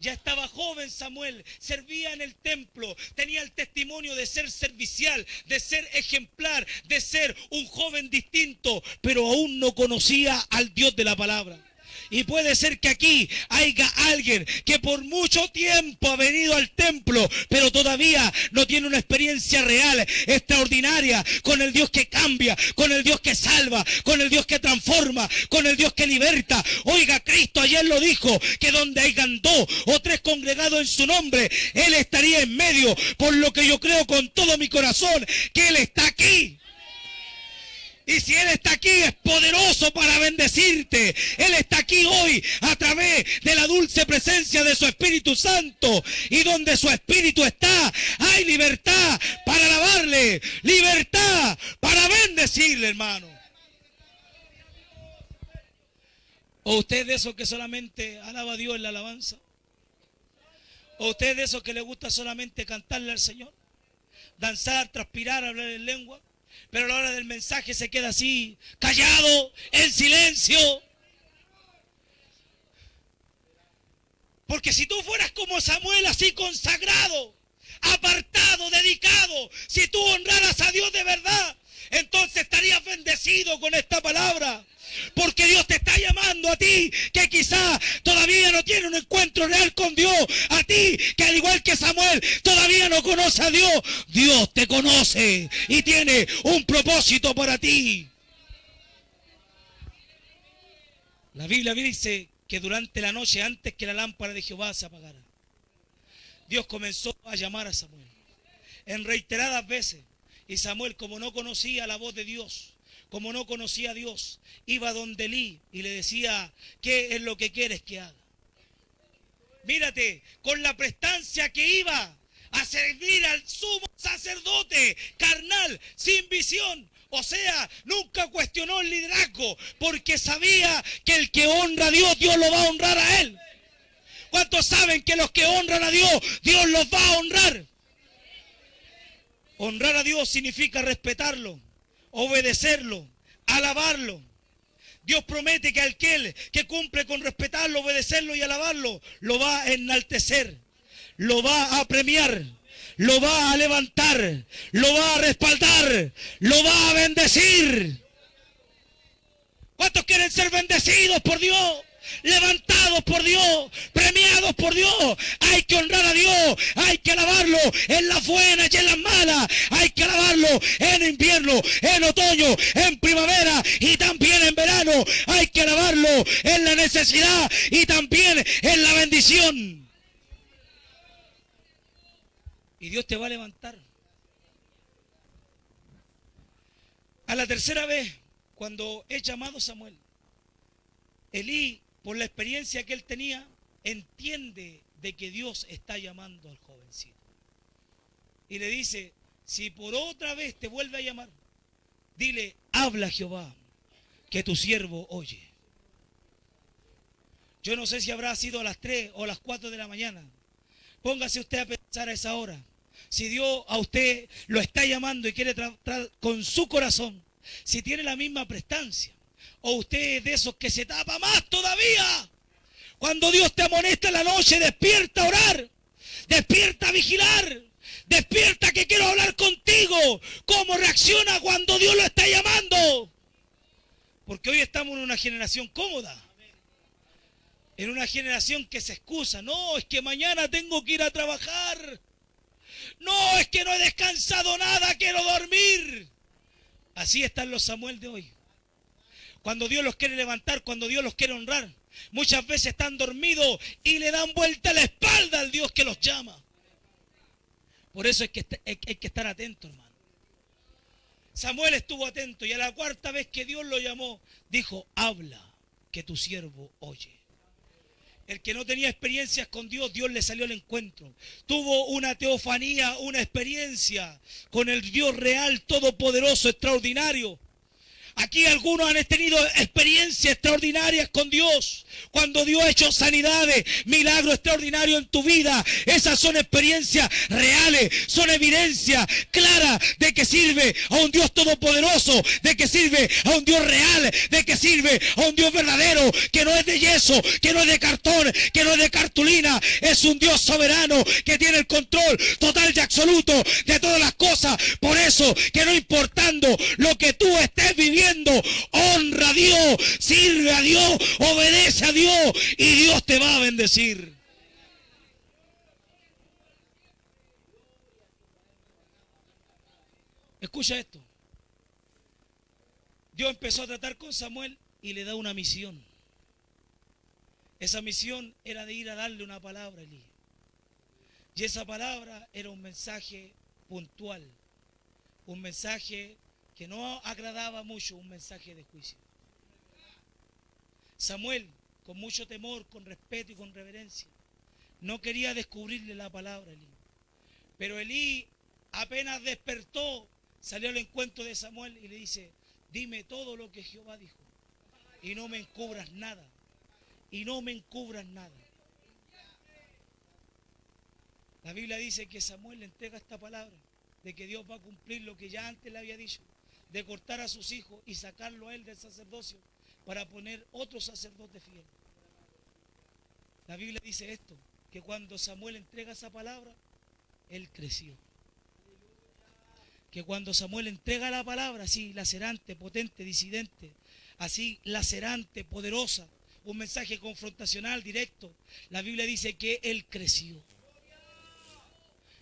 Ya estaba joven Samuel, servía en el templo, tenía el testimonio de ser servicial, de ser ejemplar, de ser un joven distinto, pero aún no conocía al Dios de la palabra. Y puede ser que aquí haya alguien que por mucho tiempo ha venido al templo, pero todavía no tiene una experiencia real, extraordinaria, con el Dios que cambia, con el Dios que salva, con el Dios que transforma, con el Dios que liberta. Oiga, Cristo ayer lo dijo, que donde hayan 2 o 3 congregados en su nombre, Él estaría en medio. Por lo que yo creo con todo mi corazón que Él está aquí. Y si Él está aquí, es poderoso para bendecirte. Él está aquí hoy a través de la dulce presencia de su Espíritu Santo. Y donde su Espíritu está, hay libertad para alabarle, libertad para bendecirle, hermano. ¿O usted es de esos que solamente alaba a Dios en la alabanza? ¿O usted es de esos que le gusta solamente cantarle al Señor? Danzar, transpirar, hablar en lengua. Pero a la hora del mensaje se queda así, callado, en silencio. Porque si tú fueras como Samuel, así consagrado, apartado, dedicado, si tú honraras a Dios de verdad, entonces estarías bendecido con esta palabra. Porque Dios te está llamando a ti, que quizá todavía no tiene un encuentro real con Dios. A ti, que al igual que Samuel, todavía no conoce a Dios. Dios te conoce y tiene un propósito para ti. La Biblia dice que durante la noche, antes que la lámpara de Jehová se apagara, Dios comenzó a llamar a Samuel en reiteradas veces. Y Samuel, como no conocía la voz de Dios, como no conocía a Dios, iba donde Elí y le decía: ¿qué es lo que quieres que haga? Mírate, con la prestancia que iba a servir al sumo sacerdote, carnal, sin visión. O sea, nunca cuestionó el liderazgo, porque sabía que el que honra a Dios, Dios lo va a honrar a él. ¿Cuántos saben que los que honran a Dios, Dios los va a honrar? Honrar a Dios significa respetarlo, obedecerlo, alabarlo. Dios promete que aquel que cumple con respetarlo, obedecerlo y alabarlo, lo va a enaltecer, lo va a premiar, lo va a levantar, lo va a respaldar, lo va a bendecir. ¿Cuántos quieren ser bendecidos por Dios? Levantados por Dios, premiados por Dios. Hay que honrar a Dios, hay que alabarlo en las buenas y en las malas. Hay que alabarlo en invierno, en otoño, en primavera y también en verano. Hay que alabarlo en la necesidad y también en la bendición. Y Dios te va a levantar. A la tercera vez, cuando es llamado Samuel, Elí, por la experiencia que él tenía, entiende de que Dios está llamando al jovencito. Y le dice: si por otra vez te vuelve a llamar, dile: habla Jehová, que tu siervo oye. Yo no sé si habrá sido a las 3 o a las 4 de la mañana. Póngase usted a pensar a esa hora. Si Dios a usted lo está llamando y quiere tratar con su corazón, si tiene la misma prestancia, o usted es de esos que se tapa más todavía. Cuando Dios te amonesta en la noche, despierta a orar, despierta a vigilar, despierta que quiero hablar contigo. ¿Cómo reacciona cuando Dios lo está llamando? Porque hoy estamos en una generación cómoda, en una generación que se excusa. No, es que mañana tengo que ir a trabajar. No, es que no he descansado nada, quiero dormir. Así están los Samuel de hoy. Cuando Dios los quiere levantar, cuando Dios los quiere honrar, muchas veces están dormidos y le dan vuelta la espalda al Dios que los llama. Por eso hay que estar atento, hermano. Samuel estuvo atento y a la cuarta vez que Dios lo llamó, dijo, habla, que tu siervo oye. El que no tenía experiencias con Dios, Dios le salió al encuentro. Tuvo una teofanía, una experiencia con el Dios real, todopoderoso, extraordinario. Aquí algunos han tenido experiencias extraordinarias con Dios. Cuando Dios ha hecho sanidades, milagros extraordinarios en tu vida. Esas son experiencias reales, son evidencias claras de que sirve a un Dios todopoderoso, de que sirve a un Dios real, de que sirve a un Dios verdadero, que no es de yeso, que no es de cartón, que no es de cartulina. Es un Dios soberano que tiene el control total y absoluto de todas las cosas. Por eso que no importando lo que tú estés viviendo, honra a Dios, sirve a Dios, obedece a Dios y Dios te va a bendecir. Escucha esto. Dios empezó a tratar con Samuel y le da una misión. Esa misión era de ir a darle una palabra a Elí. Y esa palabra era un mensaje puntual, un mensaje que no agradaba mucho, un mensaje de juicio. Samuel, con mucho temor, con respeto y con reverencia, no quería descubrirle la palabra a Elí. Pero Elí apenas despertó, salió al encuentro de Samuel y le dice, dime todo lo que Jehová dijo y no me encubras nada, y no me encubras nada. La Biblia dice que Samuel le entrega esta palabra, de que Dios va a cumplir lo que ya antes le había dicho, de cortar a sus hijos y sacarlo a él del sacerdocio para poner otro sacerdote fiel. La Biblia dice esto, que cuando Samuel entrega esa palabra, él creció. Que cuando Samuel entrega la palabra, así lacerante, potente, disidente, así lacerante, poderosa, un mensaje confrontacional, directo, la Biblia dice que él creció.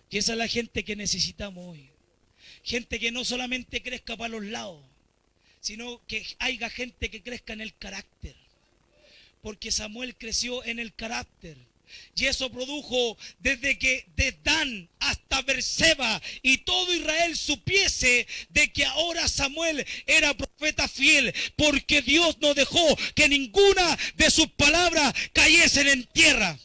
Y esa es la gente que necesitamos hoy. Gente que no solamente crezca para los lados, sino que haya gente que crezca en el carácter. Porque Samuel creció en el carácter. Y eso produjo desde Dan hasta Berseba y todo Israel supiese de que ahora Samuel era profeta fiel, porque Dios no dejó que ninguna de sus palabras cayesen en tierra.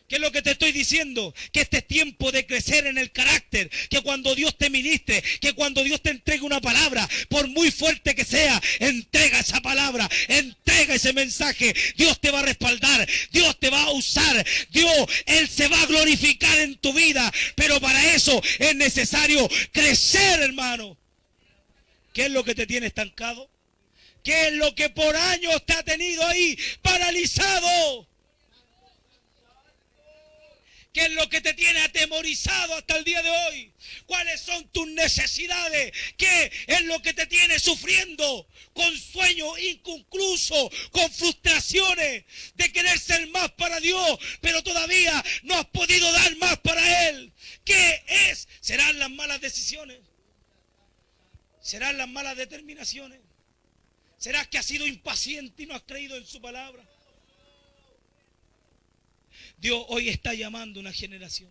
¿Qué es lo que te estoy diciendo? Que este es tiempo de crecer en el carácter, que cuando Dios te ministre, que cuando Dios te entregue una palabra, por muy fuerte que sea, entrega esa palabra, entrega ese mensaje. Dios te va a respaldar, Dios te va a usar, Él se va a glorificar en tu vida, pero para eso es necesario crecer, hermano. ¿Qué es lo que te tiene estancado? ¿Qué es lo que por años te ha tenido ahí paralizado? ¿Qué es lo que te tiene atemorizado hasta el día de hoy? ¿Cuáles son tus necesidades? ¿Qué es lo que te tiene sufriendo? Con sueños inconclusos, con frustraciones de querer ser más para Dios, pero todavía no has podido dar más para Él. ¿Qué es? ¿Serán las malas decisiones? ¿Serán las malas determinaciones? ¿Será que has sido impaciente y no has creído en su palabra? Dios hoy está llamando una generación.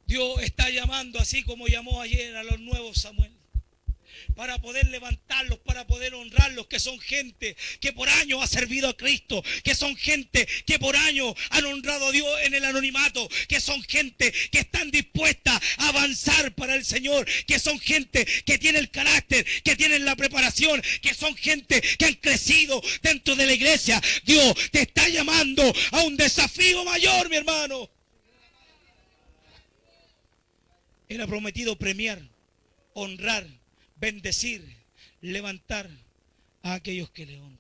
Dios está llamando, así como llamó ayer a los nuevos Samuel, para poder levantarlos, para poder honrarlos, que son gente que por años ha servido a Cristo, que son gente que por años han honrado a Dios en el anonimato, que son gente que están dispuestas a avanzar para el Señor, que son gente que tiene el carácter, que tienen la preparación, que son gente que han crecido dentro de la iglesia. Dios te está llamando a un desafío mayor, mi hermano. Él ha prometido premiar, honrar, bendecir, levantar a aquellos que le honran.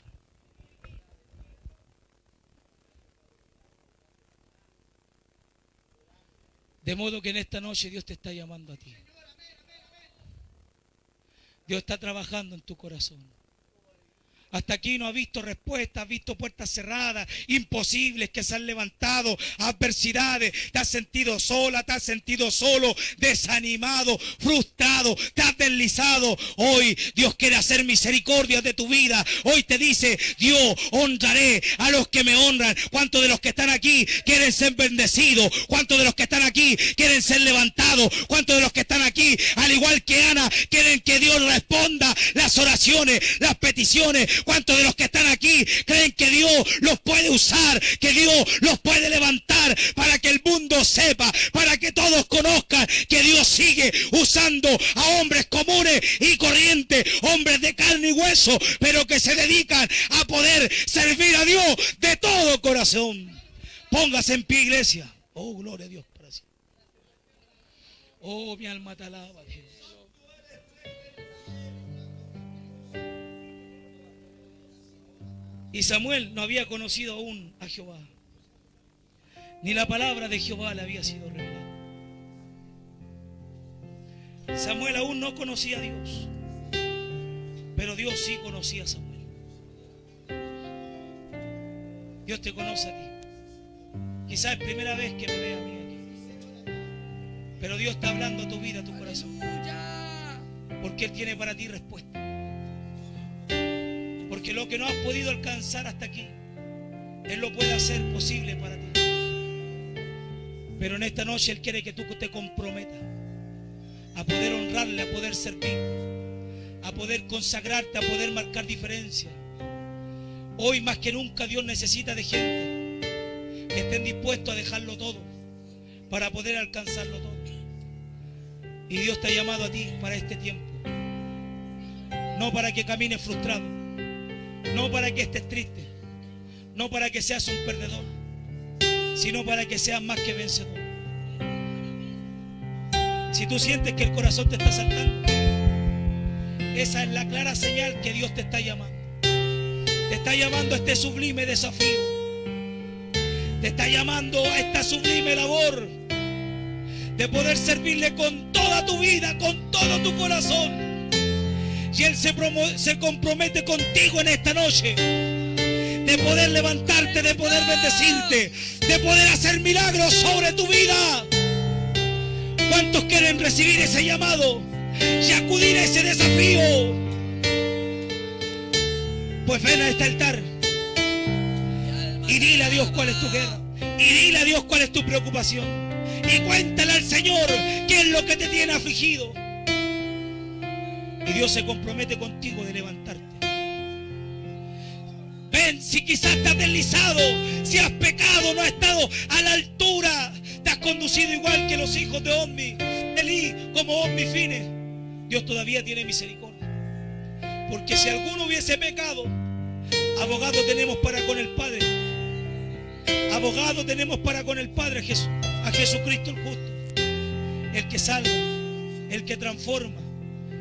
De modo que en esta noche Dios te está llamando a ti. Dios está trabajando en tu corazón. Hasta aquí no has visto respuestas, has visto puertas cerradas, imposibles que se han levantado, adversidades, te has sentido sola, te has sentido solo, desanimado, frustrado, te has deslizado. Hoy Dios quiere hacer misericordia de tu vida. Hoy te dice, Dios, honraré a los que me honran. ¿Cuántos de los que están aquí quieren ser bendecidos? ¿Cuántos de los que están aquí quieren ser levantados? ¿Cuántos de los que están aquí, al igual que Ana, quieren que Dios responda las oraciones, las peticiones? ¿Cuántos de los que están aquí creen que Dios los puede usar, que Dios los puede levantar para que el mundo sepa, para que todos conozcan que Dios sigue usando a hombres comunes y corrientes, hombres de carne y hueso, pero que se dedican a poder servir a Dios de todo corazón? Póngase en pie, iglesia. Oh, gloria a Dios para siempre. Oh, mi alma te alaba, Dios. Y Samuel no había conocido aún a Jehová, ni la palabra de Jehová le había sido revelada. Samuel aún no conocía a Dios, pero Dios sí conocía a Samuel. Dios te conoce a ti. Quizás es primera vez que me ve a mí aquí, pero Dios está hablando a tu vida, a tu corazón, porque Él tiene para ti respuesta. Porque lo que no has podido alcanzar hasta aquí, Él lo puede hacer posible para ti. Pero en esta noche Él quiere que tú te comprometas a poder honrarle, a poder servir, a poder consagrarte, a poder marcar diferencia. Hoy más que nunca Dios necesita de gente que estén dispuestos a dejarlo todo para poder alcanzarlo todo. Y Dios te ha llamado a ti para este tiempo, no para que camines frustrado, no para que estés triste, no para que seas un perdedor, sino para que seas más que vencedor. Si tú sientes que el corazón te está saltando, esa es la clara señal que Dios te está llamando. Te está llamando a este sublime desafío. Te está llamando a esta sublime labor de poder servirle con toda tu vida, con todo tu corazón. Y Él se compromete contigo en esta noche, de poder levantarte, de poder bendecirte, de poder hacer milagros sobre tu vida. ¿Cuántos quieren recibir ese llamado y acudir a ese desafío? Pues ven a este altar y dile a Dios cuál es tu guerra, y dile a Dios cuál es tu preocupación, y cuéntale al Señor qué es lo que te tiene afligido. Y Dios se compromete contigo de levantarte. Ven, si quizás te has deslizado, si has pecado, no has estado a la altura, te has conducido igual que los hijos de Omni, Elí como Omni Fines, Dios todavía tiene misericordia. Porque si alguno hubiese pecado, abogado tenemos para con el Padre. Abogado tenemos para con el Padre, a Jesucristo el justo, el que salva, el que transforma,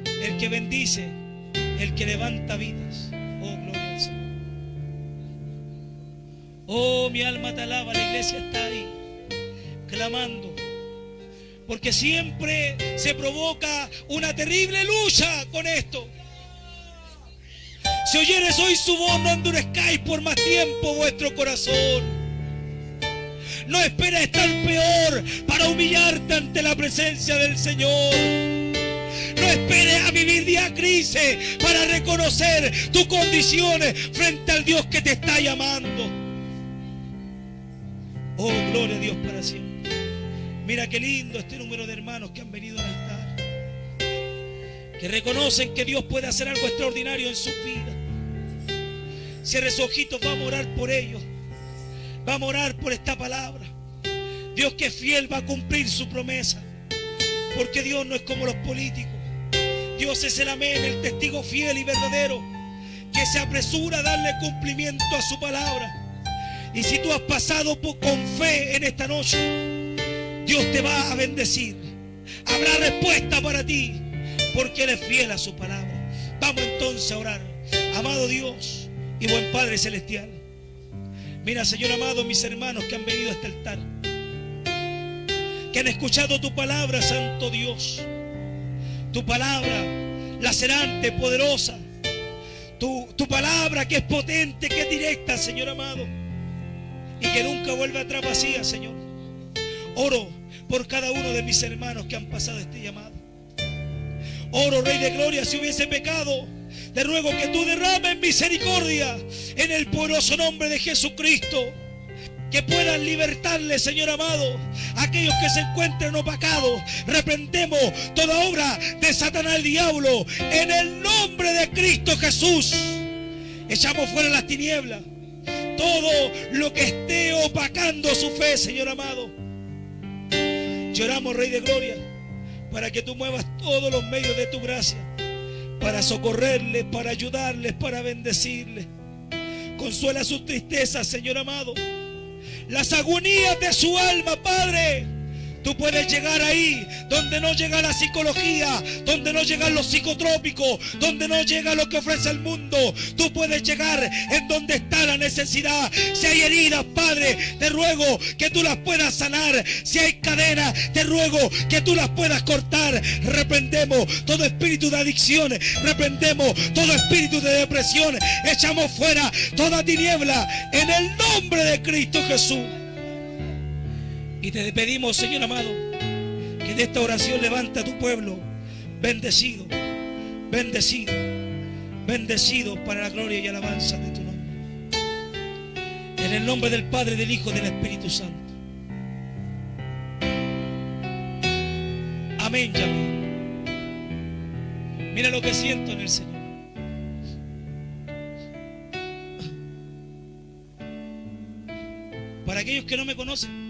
el que bendice, el que levanta vidas. Oh, gloria al Señor. Oh, mi alma te alaba. La iglesia está ahí clamando, porque siempre se provoca una terrible lucha con esto. Si oyeres hoy su voz, no endurezcáis por más tiempo vuestro corazón. No esperes estar peor para humillarte ante la presencia del Señor. No esperes a vivir día crisis para reconocer tus condiciones frente al Dios que te está llamando. Oh, gloria a Dios para siempre. Mira qué lindo este número de hermanos que han venido al altar, que reconocen que Dios puede hacer algo extraordinario en sus vidas. Cierre sus ojitos, vamos a orar por ellos. Vamos a orar por esta palabra. Dios que es fiel va a cumplir su promesa, porque Dios no es como los políticos. Dios es el amén, el testigo fiel y verdadero, que se apresura a darle cumplimiento a su palabra. Y si tú has pasado con fe en esta noche, Dios te va a bendecir. Habrá respuesta para ti, porque Él es fiel a su palabra. Vamos entonces a orar. Amado Dios y buen Padre Celestial, mira, Señor amado, mis hermanos que han venido a este altar, que han escuchado tu palabra, Santo Dios, tu palabra lacerante, poderosa, Tu palabra que es potente, que es directa, Señor amado, y que nunca vuelve atrás vacía, Señor. Oro por cada uno de mis hermanos que han pasado este llamado. Oro, Rey de Gloria, si hubiese pecado, te ruego que tú derrames misericordia en el poderoso nombre de Jesucristo. Que puedan libertarle, Señor amado, a aquellos que se encuentran opacados. Reprendemos toda obra de Satanás, el diablo, en el nombre de Cristo Jesús. Echamos fuera las tinieblas, todo lo que esté opacando su fe, Señor amado. Lloramos, Rey de Gloria, para que tú muevas todos los medios de tu gracia, para socorrerles, para ayudarles, para bendecirles. Consuela sus tristezas, Señor amado, las agonías de su alma, Padre. Tú puedes llegar ahí donde no llega la psicología, donde no llegan los psicotrópicos, donde no llega lo que ofrece el mundo. Tú puedes llegar en donde está la necesidad. Si hay heridas, Padre, te ruego que tú las puedas sanar. Si hay cadenas, te ruego que tú las puedas cortar. Reprendemos todo espíritu de adicción, reprendemos todo espíritu de depresión. Echamos fuera toda tiniebla en el nombre de Cristo Jesús. Y te pedimos, Señor amado, que de esta oración levanta a tu pueblo bendecido, bendecido, bendecido para la gloria y alabanza de tu nombre. En el nombre del Padre, del Hijo y del Espíritu Santo. Amén y amén. Mira lo que siento en el Señor. Para aquellos que no me conocen,